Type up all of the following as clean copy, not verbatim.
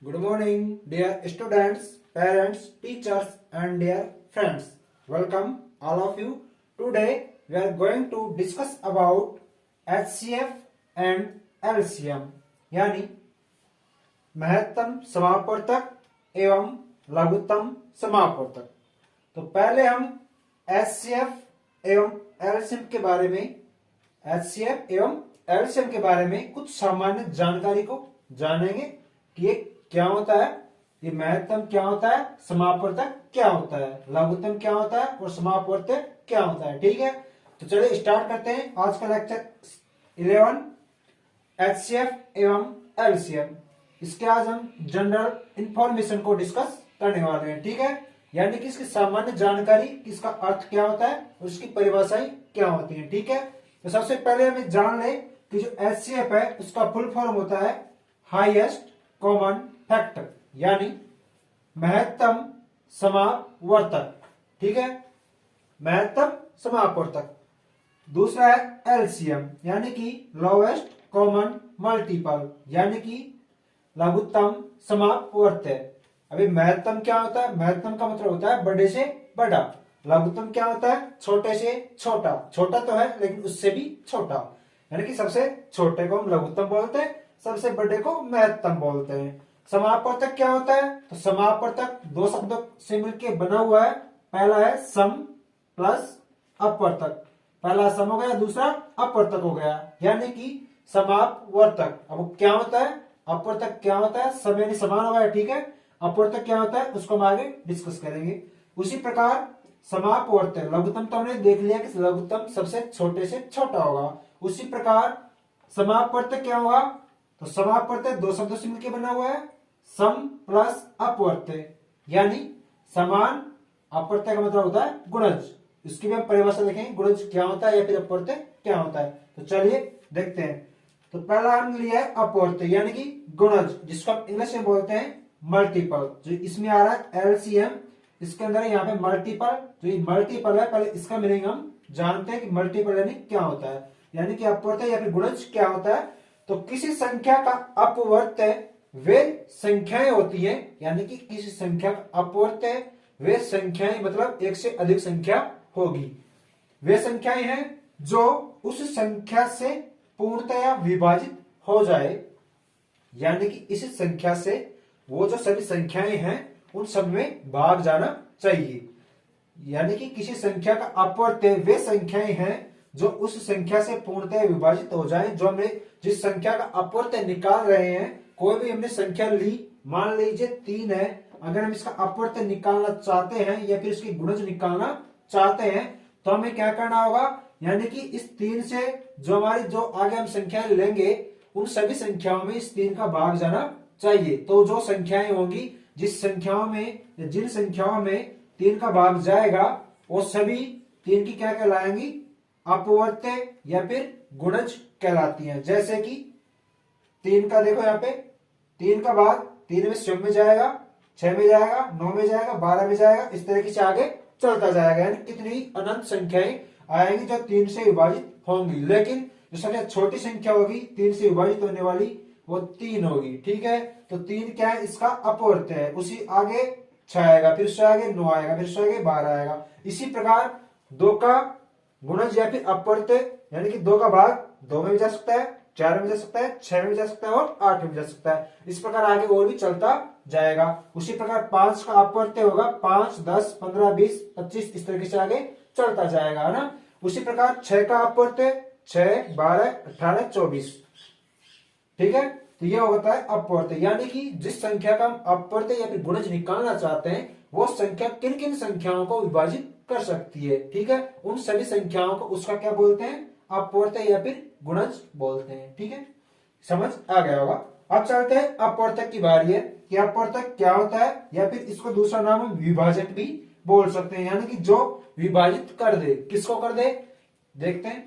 Good morning, dear students, parents, teachers, and dear friends. Welcome, all of you. Today, we are going to discuss about HCF and LCM, यानी महत्तम समापवर्तक एवं लघुत्तम समापवर्तक। तो पहले हम HCF एवं LCM के बारे में HCF एवं LCM के बारे में कुछ सामान्य जानकारी को जानेंगे कि ये क्या होता है, ये महत्तम क्या होता है, समापवर्तक क्या होता है, लघुत्तम क्या होता है और समापवर्तक क्या होता है। ठीक है, तो चलिए स्टार्ट करते हैं आज का लेक्चर 11 HCF एवं LCM। इसके आज हम जनरल इंफॉर्मेशन को डिस्कस करने वाले हैं। ठीक है, यानी कि इसकी सामान्य जानकारी, इसका अर्थ क्या होता है और इसकी परिभाषाएं क्या होती हैं। ठीक है, तो सबसे पहले हमें जान लें कि जो HCF है उसका फुल फॉर्म होता है हाईएस्ट कॉमन फैक्टर, यानी महत्तम समापवर्तक। ठीक है, महत्तम समापवर्तक। दूसरा है LCM, यानी कि लोवेस्ट कॉमन मल्टीपल, यानी कि लघुत्तम समापवर्तक। अभी महत्तम क्या होता है? महत्तम का मतलब होता है बड़े से बड़ा। लघुत्तम क्या होता है? छोटे से छोटा। छोटा तो है लेकिन उससे भी छोटा, यानी कि सबसे छोटे को हम लघुत्तम बोलते हैं, सबसे बड़े को महत्तम बोलते हैं। समापवर्तक क्या होता है? तो समापवर्तक दो शब्दों से मिलकर बना हुआ है। पहला है सम प्लस अपवर्तक। पहला सम हो गया, दूसरा अपवर्तक हो गया, यानी कि समापवर्तक। अब क्या होता है? अपवर्तक क्या होता है? सम यानी समान होगा, ठीक है। अपवर्तक क्या होता है उसको हम आगे डिस्कस करेंगे। उसी प्रकार समापवर्तक, लघुत्तम तो हमने देख लिया कि लघुत्तम सबसे छोटे से छोटा होगा। उसी प्रकार समापवर्तक क्या होगा? तो समापवर्तक दो शब्दों से मिलकर बना हुआ है, सम प्लस अपवर्तक, यानी समान। अपवर्तक का मतलब होता है गुणज। इसकी भी हम परिभाषा देखेंगे, गुणज क्या होता है या फिर अपवर्तक क्या होता है। तो चलिए देखते हैं। तो पहला हमने लिया है अपवर्तक, यानी कि गुणज, जिसको हम इंग्लिश में बोलते हैं मल्टीपल। जो इसमें आ रहा है LCM, इसके अंदर यहाँ पे मल्टीपल। जो ये मल्टीपल है, पहले इसका मीनिंग हम जानते हैं कि मल्टीपल यानी क्या होता है, यानी कि अपवर्तक या फिर गुणज क्या होता है। तो किसी संख्या का अपवर्तक वे संख्याएं होती हैं, यानी कि किसी संख्या का अपवर्तक वे संख्याएं, मतलब एक से अधिक संख्या होगी। वे संख्याएं हैं जो उस संख्या से पूर्णतया विभाजित हो जाए, यानी कि इस संख्या से वो जो सभी संख्याएं हैं उन सब में भाग जाना चाहिए। यानी कि किसी संख्या का अपवर्तक वे संख्याएं हैं जो उस संख्या से पूर्णतः विभाजित हो जाए। जो हमने जिस संख्या का अपवर्तक निकाल रहे हैं, कोई भी हमने संख्या ली, मान लीजिए 3 है, अगर हम इसका अपवर्तक निकालना चाहते हैं या फिर इसकी गुणज निकालना चाहते हैं तो हमें क्या करना होगा? यानी कि इस 3 से जो आगे हम संख्याएं लेंगे उन सभी संख्याओं में इस 3 का भाग जाना चाहिए। तो जो संख्याएं होंगी, जिस संख्याओं में या जिन संख्याओं में 3 का भाग जाएगा वो सभी 3 की क्या कहलाएंगी? अपवर्तक या फिर गुणज कहलाती हैं। जैसे कि 3 का देखो यहाँ पे 3 का भाग 3 में स्वयं में जाएगा, 6 में जाएगा, 9 में जाएगा, 12 में जाएगा, इस तरीके से आगे चलता जाएगा। यानी कितनी अनंत संख्याएं आएंगी जो 3 से विभाजित होंगी, लेकिन जो सबसे छोटी संख्या होगी 3 से विभाजित होने वाली वो 3 होगी। ठीक है, तो 3 क्या है? इसका अपवर्तक है। उसी आगे 6 आएगा, फिर उससे आगे 9 आएगा, फिर उससे आगे 12 आएगा। इसी प्रकार 2 का गुणज या फिर अपवर्तक, यानी कि 2 का भाग 2 में भी जा सकता है, 4 में जा सकता है, 6 में जा सकता है और 8 में जा सकता है। इस प्रकार आगे और भी चलता जाएगा। उसी प्रकार 5 का अपवर्तक होगा 5, 10, 15, 20, 25, इस तरीके से आगे चलता जाएगा, है ना। उसी प्रकार 6 का अपवर्तक 6, 12, 18, 24। ठीक है, तो यह होता है अपवर्तक, यानी कि जिस संख्या का हम अपवर्तक या फिर गुणज निकालना चाहते हैं वो संख्या किन किन संख्याओं को विभाजित कर सकती है। ठीक है, उन सभी संख्याओं को उसका क्या बोलते हैं? अपवर्तक या फिर गुणज बोलते हैं। ठीक है, समझ आ गया होगा। अब चलते हैं अपवर्तक की बारी है कि अपवर्तक क्या होता है, या फिर इसको दूसरा नाम हम विभाजक भी बोल सकते हैं, यानी कि जो विभाजित कर दे। किसको कर दे? देखते हैं।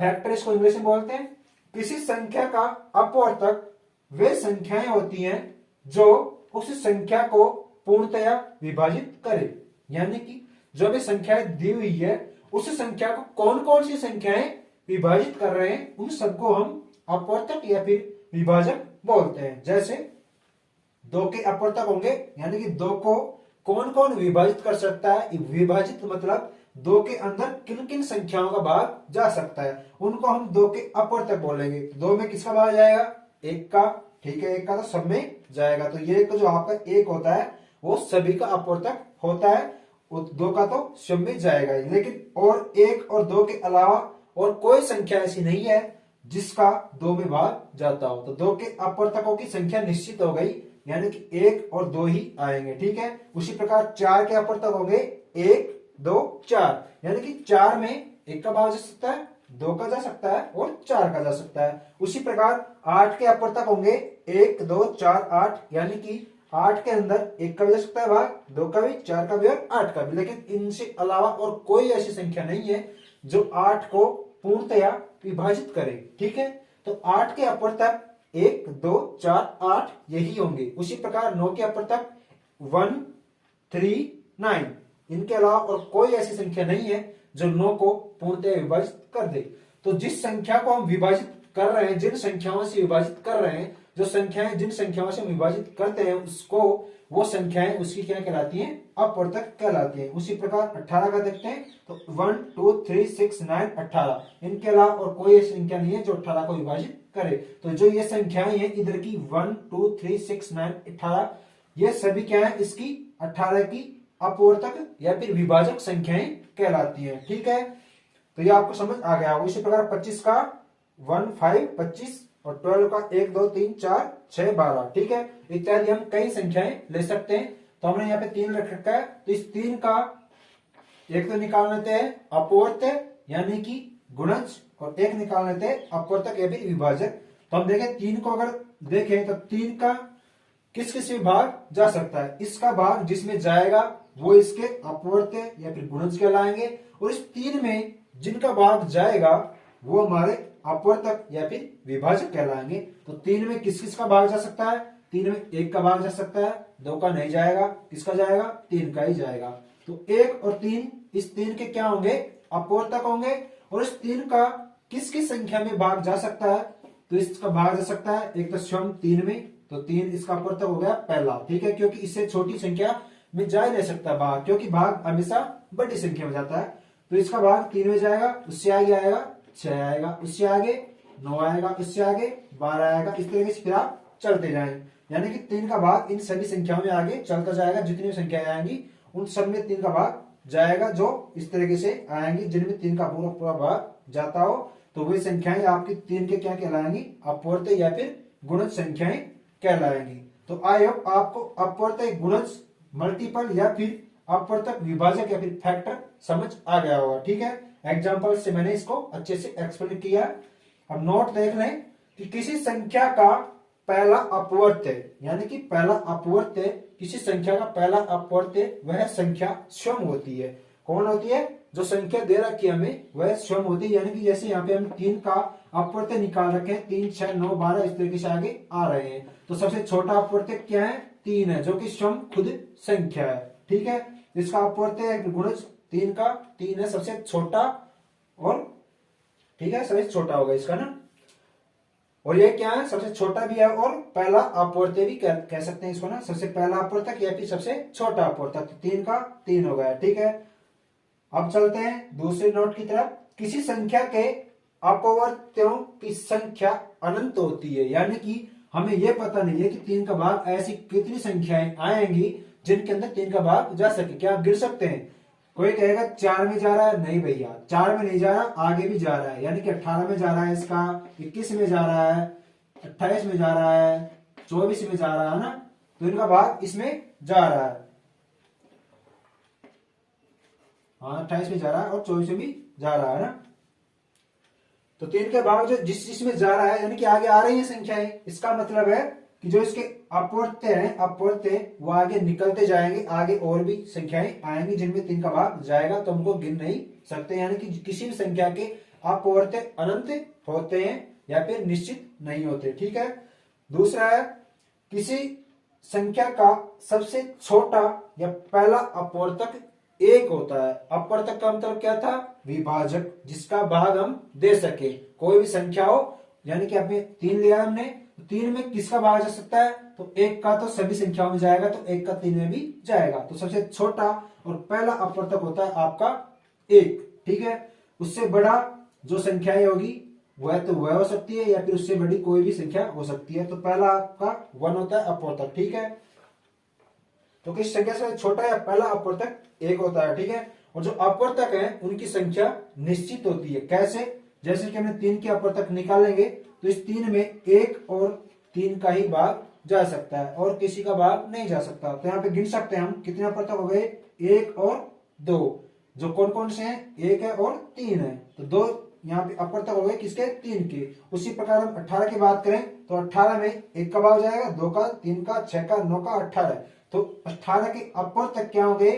फैक्टर इसको इंग्लिश में बोलते हैं। किसी संख्या का अपवर्तक वे संख्याएं होती हैं जो उस संख्या को पूर्णतया विभाजित करे, यानी कि जो भी संख्याएं दी हुई है उस संख्या को कौन कौन सी संख्याएं विभाजित कर रहे हैं उन सबको हम अपवर्तक या फिर विभाजक बोलते हैं। जैसे दो के अपवर्तक होंगे, यानी कि दो को कौन कौन विभाजित कर सकता है, विभाजित मतलब दो के अंदर किन किन संख्याओं का भाग जा सकता है, उनको हम दो के अपवर्तक बोलेंगे। दो में किसका भाग जाएगा, एक का, ठीक है, एक का तो सब में जाएगा, तो ये जो आपका एक होता है वो सभी का अपवर्तक होता है, दो का तो सब में जाएगा। लेकिन और एक और दो के अलावा और कोई संख्या ऐसी नहीं है जिसका दो में भाग जाता हो, तो दो के अपवर्तकों की संख्या निश्चित हो गई, यानी कि एक और दो ही आएंगे, ठीक है। उसी प्रकार चार के अपवर्तक होंगे एक दो चार, यानी कि चार में एक का भाग जा सकता है, दो का जा सकता है और चार का जा सकता है। उसी प्रकार आठ के अपवर्तक होंगे एक दो चार आठ, यानी कि आठ के अंदर एक का भी जा सकता है भाग, दो का भी, चार का भी और आठ का भी। लेकिन इनसे अलावा और कोई ऐसी संख्या नहीं है जो आठ को पूर्णतया विभाजित करे, ठीक है। तो आठ के अपवर्तक एक दो चार आठ यही होंगे। उसी प्रकार नौ के अपवर्तक 1 3 9, इनके अलावा और कोई ऐसी संख्या नहीं है जो 9 को पूर्णतः विभाजित कर दे। तो जिस संख्या को हम विभाजित कर रहे हैं, जिन संख्याओं से विभाजित कर रहे हैं, जो संख्याएं जिन संख्याओं से विभाजित करते हैं उसको, वो संख्याएं उसकी क्या कहलाती हैं, अपवर्तक कहलाती हैं। उसी प्रकार 18 का देखते हैं तो 1 2 3 6 9 18, इनके अलावा और कोई ऐसी संख्या नहीं है जो 18 को विभाजित करे। तो जो ये संख्याएं हैं इधर की 1 2 3 6 9 18, ये सभी क्या है, इसकी 18 की अपवर्तक या फिर विभाजक संख्याएं कहलाती हैं, ठीक है। तो ये आपको समझ आ गया होगा। इसी प्रकार 25 का 1 5 25 और 12 का 1 2 3 4 6 12, ठीक है। इत्यादि हम कई संख्याएं ले सकते हैं। तो हमने यहाँ पे 3 रख रखा है, तो इस 3 का एक तो निकाल लेते हैं अपवर्त्य यानी कि गुणज, और एक निकाल लेते हैं अपवर्तक या फिर विभाजक। तो हम देखें 3 को अगर देखें तो 3 का किस किस में भाग जा सकता है, इसका भाग जिसमें जाएगा वो इसके अपवर्त्य या फिर गुणज कहलाएंगे, और इस 3 में जिनका भाग जाएगा वो हमारे अपवर्तक या फिर विभाजक कहलाएंगे। तो 3 में किस किस का भाग जा सकता है, 3 में 1 का भाग जा सकता है, 2 का नहीं जाएगा, किसका जाएगा, 3 का ही जाएगा। तो 1 और 3, इस 3 के क्या होंगे, अपवर्तक होंगे। और इस 3 का किस किस संख्या में भाग जा सकता है, तो इसका भाग जा सकता है एक तो स्वयं 3 में, तो 3 इसका अपवर्तक हो गया पहला, ठीक है, क्योंकि इससे छोटी संख्या में जा ही नहीं सकता भाग, क्योंकि भाग हमेशा बड़ी संख्या में जाता है। तो इसका भाग 3 में जाएगा, उससे आगे आएगा 6 आएगा, उससे आगे 9 आएगा, उससे आगे 12 आएगा, इस तरीके से फिर आप चलते जाएंगे। यानी कि 3 का भाग इन सभी संख्याओं में आगे चलता जाएगा, जितनी भी संख्याएं आएंगी उन सब में 3 का भाग जाएगा, जो इस तरीके से आएंगी जिनमें 3 का पूरा पूरा भाग जाता हो, तो वही संख्याएं आपकी 3 के क्या कहलाएंगी, अपवर्त्य या फिर गुणज संख्याएं कहलाएंगी। तो आई होप आपको अपवर्त्य, गुणज, मल्टीपल या फिर अपवर्तक, विभाजक या फिर फैक्टर समझ आ गया होगा, ठीक है। एग्जाम्पल से मैंने इसको अच्छे से एक्सप्लेन किया। अब नोट देख लें कि किसी संख्या का पहला अपवर्त्य, यानी कि पहला अपवर्त्य, किसी संख्या का पहला अपवर्त्य वह संख्या स्वयं होती है। कौन होती है, जो संख्या दे रखी है हमें वह स्वयं होती है। यानी कि जैसे यहाँ पे हम 3 का अपवर्त्य निकाल रखे हैं, 3 6 9 12 इस तरीके से आगे आ रहे हैं, तो सबसे छोटा अपवर्त्य क्या है, 3 है, जो कि स्वयं खुद संख्या है, ठीक है। इसका अपवर्त्य गुणज 3 का 3 है, सबसे छोटा, और ठीक है, सबसे छोटा होगा इसका ना। और ये क्या है, सबसे छोटा भी है और पहला अपवर्त्य भी कह सकते हैं इसको ना, सबसे पहला अपवर्तक या फिर सबसे छोटा अपवर्तक। 3 का 3 हो गया, ठीक है। अब चलते हैं दूसरे नोट की तरफ। किसी संख्या के अपवर्त्यों की संख्या अनंत होती है, यानी कि हमें यह पता नहीं है कि 3 का भाग ऐसी कितनी संख्याएं आएंगी जिनके अंदर 3 का भाग जा सके। क्या आप गिर सकते हैं, कोई कहेगा 4 में जा रहा है, नहीं भैया 4 में नहीं जा रहा, आगे भी जा रहा है, यानी कि 18 में जा रहा है, इसका 21 में जा रहा है, 28 में जा रहा है, 24 में जा रहा है ना, तो इनका भाग इसमें जा रहा है। हाँ 28 में जा रहा है और 24 में भी जा रहा है ना, तो 3 के भाग जो जिस जिसमें जा रहा है, यानी कि आगे आ रही है संख्याएं, इसका मतलब है कि जो इसके अपवर्त्य हैं, अपवर्त्य वो आगे निकलते जाएंगे, आगे और भी संख्याएं आएंगी जिनमें 3 का भाग जाएगा, तो हमको गिन नहीं सकते। यानी कि किसी भी संख्या के अपवर्त्य अनंत होते हैं या फिर निश्चित नहीं होते, ठीक है। दूसरा है, किसी संख्या का सबसे छोटा या पहला अपवर्तक 1 होता है। अपवर्तक का मतलब क्या था, विभाजक, जिसका भाग हम दे सके। कोई भी संख्या हो, यानी कि आपने 3 लिया हमने, तो 3 में किसका भाग जा सकता है, तो 1 का तो सभी संख्याओं में जाएगा, तो 1 का 3 में भी जाएगा। तो सबसे छोटा और पहला अपवर्तक होता है आपका 1, ठीक है। उससे बड़ा जो संख्याएं होगी वह तो वह हो सकती है, या फिर उससे बड़ी कोई भी संख्या हो सकती है। तो पहला आपका 1 होता है अपवर्तक, ठीक है। तो किस संख्या से छोटा या पहला अपवर्तक 1 होता है, ठीक है। और जो अपवर्तक है उनकी संख्या निश्चित होती है। कैसे, जैसे कि हमने 3 के अपवर्तक निकालेंगे तो इस 3 में 1 और 3 का ही भाग जा सकता है और किसी का भाग नहीं जा सकता। तो यहाँ पे गिन सकते हैं हम कितने अपवर्तक हो गए, 1 और 2। जो कौन कौन से हैं, 1 है और 3 है, तो 2 यहाँ पे अपवर्तक हो गए किसके, 3 के। उसी प्रकार हम 18 की बात करें तो 18 में 1 का भाग जाएगा, 2 का, 3 का, 6 का, 9 का, 18। तो 18 के अपवर्तक क्या हो गए,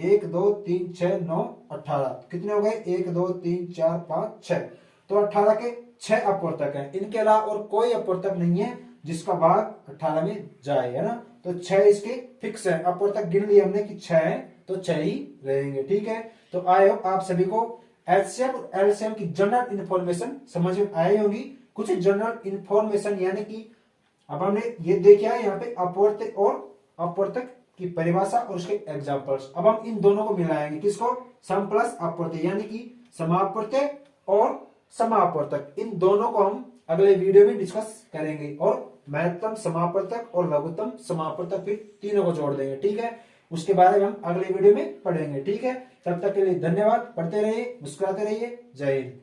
1 2 3 6 9 18। कितने हो गए, 1 2 3 4 5 6। तो 18 के 6 अपवर्तक हैं। इनके अलावा और कोई अपवर्तक नहीं है जिसका भाग 18 में जाए, है ना। तो 6 इसके फिक्स है, अपवर्तक गिन लिए हमने कि 6 है, तो 6 ही रहेंगे, ठीक है। तो आई होप आप सभी को एचसीएफ और एलसीएम की जनरल इंफॉर्मेशन समझ में आई होगी। कुछ जनरल इंफॉर्मेशन यानी कि अब हमने ये देखा है यहाँ पे अपवर्तक और अपवर्तक की परिभाषा और उसके एग्जांपल्स। अब हम इन दोनों को मिलाएंगे, किसको, सम प्लस अपवर्तक, यानी कि समापवर्तक और समापवर्तक। इन दोनों को हम अगले वीडियो में डिस्कस करेंगे और महत्तम समापवर्तक और लघुत्तम समापवर्तक फिर तीनों को जोड़ देंगे, ठीक है। उसके बारे में हम अगले वीडियो में पढ़ेंगे, ठीक है। तब तक के लिए धन्यवाद, पढ़ते रहिए, मुस्कुराते रहिए। जय हिंद।